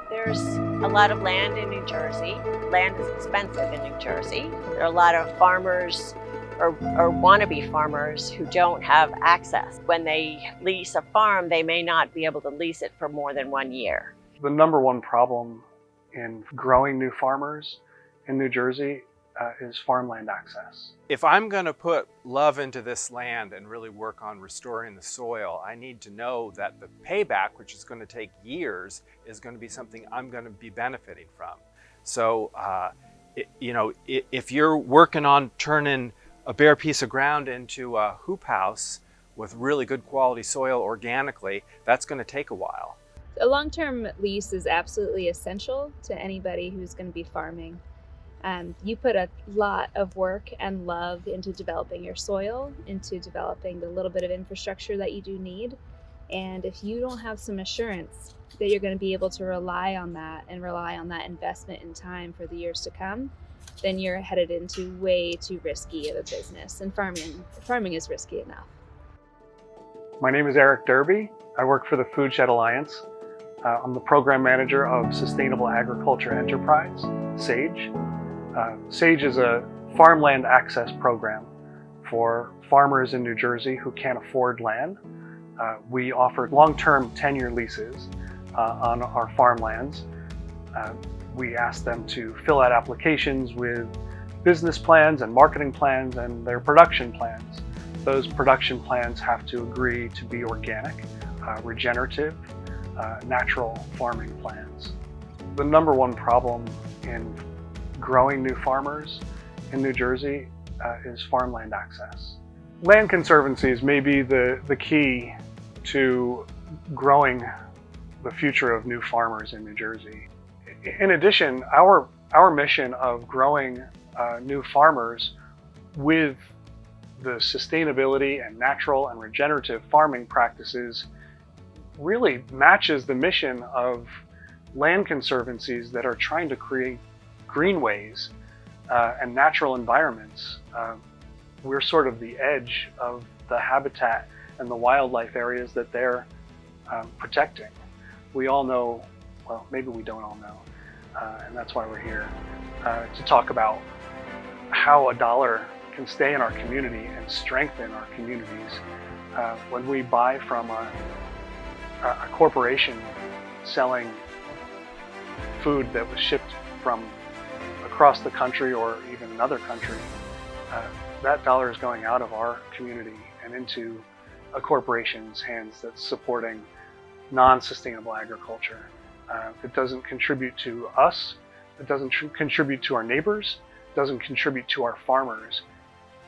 There's a lot of land in New Jersey. Land is expensive in New Jersey. There are a lot of farmers or wannabe farmers who don't have access. When they lease a farm, they may not be able to lease it for more than 1 year. The number one problem in growing new farmers in New Jersey is farmland access. If I'm going to put love into this land and really work on restoring the soil, I need to know that the payback, which is going to take years, is going to be something I'm going to be benefiting from. So, if you're working on turning a bare piece of ground into a hoop house with really good quality soil organically, that's going to take a while. A long-term lease is absolutely essential to anybody who's going to be farming. You put a lot of work and love into developing your soil, into developing the little bit of infrastructure that you do need. And if you don't have some assurance that you're going to be able to rely on that and rely on that investment in time for the years to come, then you're headed into way too risky of a business. And farming is risky enough. My name is Eric Derby. I work for the Food Shed Alliance. I'm the program manager of Sustainable Agriculture Enterprise, SAgE. SAgE is a farmland access program for farmers in New Jersey who can't afford land. We offer long-term tenure leases on our farmlands. We ask them to fill out applications with business plans and marketing plans and their production plans. Those production plans have to agree to be organic, regenerative, natural farming plans. The number one problem in growing new farmers in New Jersey is farmland access. Land conservancies may be the key to growing the future of new farmers in New Jersey. In addition, our mission of growing new farmers with the sustainability and natural and regenerative farming practices really matches the mission of land conservancies that are trying to create greenways and natural environments. We're sort of the edge of the habitat and the wildlife areas that they're protecting. We all know, well, maybe we don't all know, and that's why we're here to talk about how a dollar can stay in our community and strengthen our communities. When we buy from a corporation selling food that was shipped from across the country or even another country, that dollar is going out of our community and into a corporation's hands that's supporting non-sustainable agriculture. It doesn't contribute to us, it doesn't contribute to our neighbors, it doesn't contribute to our farmers.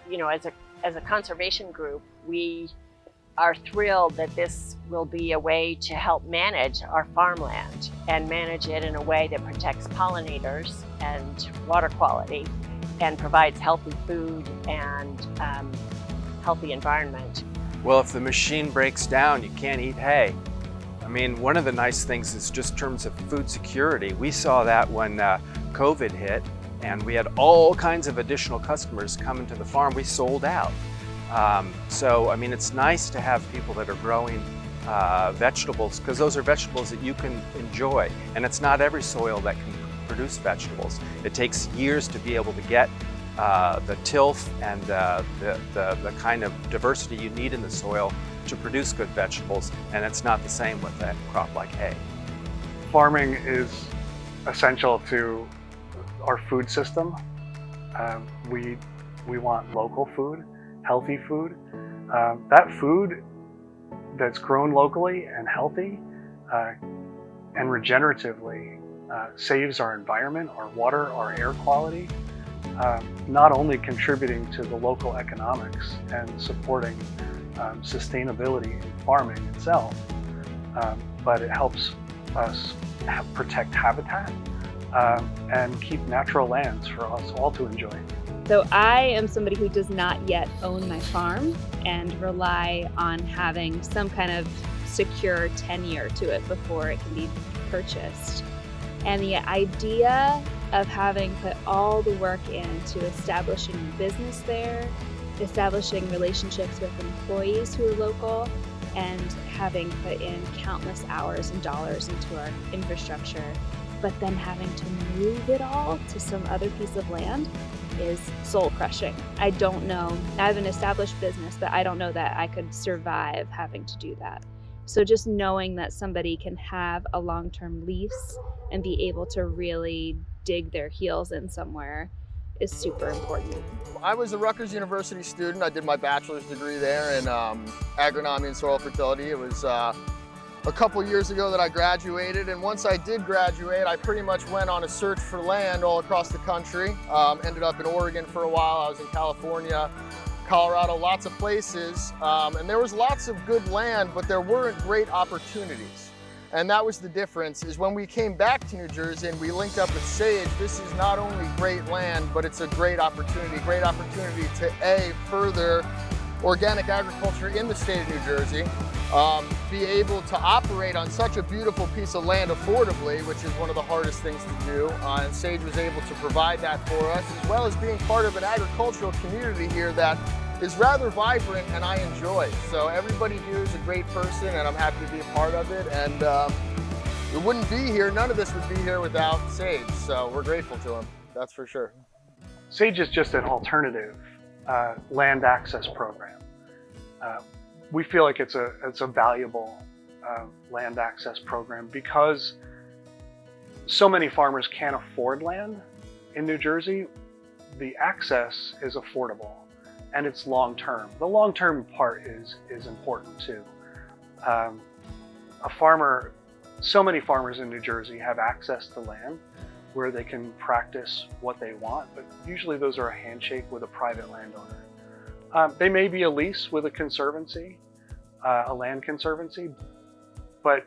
You know, as a conservation group, we are thrilled that this will be a way to help manage our farmland and manage it in a way that protects pollinators and water quality and provides healthy food and healthy environment. Well, if the machine breaks down, you can't eat hay. I mean, one of the nice things is just in terms of food security. We saw that when COVID hit and we had all kinds of additional customers coming to the farm. We sold out. So, I mean, it's nice to have people that are growing vegetables, because those are vegetables that you can enjoy. And it's not every soil that can produce vegetables. It takes years to be able to get the tilth and the kind of diversity you need in the soil to produce good vegetables. And it's not the same with a crop like hay. Farming is essential to our food system. We want local food, healthy food. That food that's grown locally and healthy and regeneratively saves our environment, our water, our air quality, not only contributing to the local economics and supporting sustainability in farming itself, but it helps us protect habitat and keep natural lands for us all to enjoy. So I am somebody who does not yet own my farm and rely on having some kind of secure tenure to it before it can be purchased. And the idea of having put all the work into establishing a business there, establishing relationships with employees who are local, and having put in countless hours and dollars into our infrastructure, but then having to move it all to some other piece of land is soul crushing. I don't know. I have an established business, but I don't know that I could survive having to do that. So just knowing that somebody can have a long-term lease and be able to really dig their heels in somewhere is super important. I was a Rutgers University student. I did my bachelor's degree there in agronomy and soil fertility. It was a couple years ago that I graduated, and once I did graduate, I pretty much went on a search for land all across the country. Ended up in Oregon for a while. I was in California, Colorado, lots of places, and there was lots of good land, but there weren't great opportunities. And that was the difference, is when we came back to New Jersey and we linked up with SAgE, this is not only great land, but it's a great opportunity to A, further organic agriculture in the state of New Jersey, be able to operate on such a beautiful piece of land affordably, which is one of the hardest things to do, and SAgE was able to provide that for us, as well as being part of an agricultural community here that is rather vibrant and I enjoy. So everybody here is a great person and I'm happy to be a part of it, and it wouldn't be here, none of this would be here without SAgE, so we're grateful to them, that's for sure. SAgE is just an alternative land access program. We feel like it's a valuable land access program because so many farmers can't afford land in New Jersey. The access is affordable and it's long-term. The long-term part is important too. So many farmers in New Jersey have access to land where they can practice what they want, but usually those are a handshake with a private landowner. They may be a lease with a conservancy, a land conservancy, but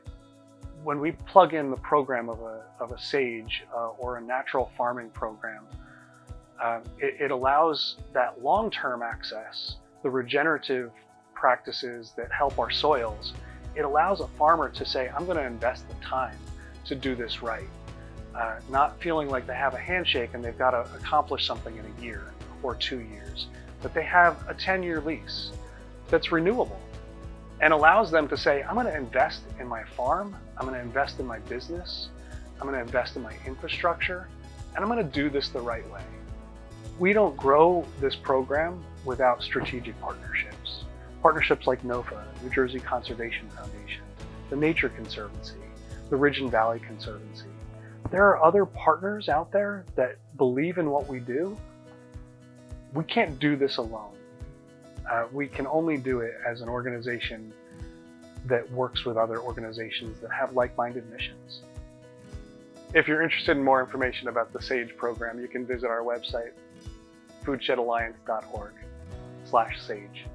when we plug in the program of a SAgE or a natural farming program, it allows that long-term access, the regenerative practices that help our soils. It allows a farmer to say, I'm going to invest the time to do this right. Not feeling like they have a handshake and they've got to accomplish something in a year or 2 years, but they have a 10-year lease that's renewable and allows them to say, I'm going to invest in my farm, I'm going to invest in my business, I'm going to invest in my infrastructure, and I'm going to do this the right way. We don't grow this program without strategic partnerships. Partnerships like NOFA, New Jersey Conservation Foundation, the Nature Conservancy, the Ridge and Valley Conservancy. There are other partners out there that believe in what we do. We can't do this alone. We can only do it as an organization that works with other organizations that have like-minded missions. If you're interested in more information about the SAgE program, you can visit our website, foodshedalliance.org/SAgE.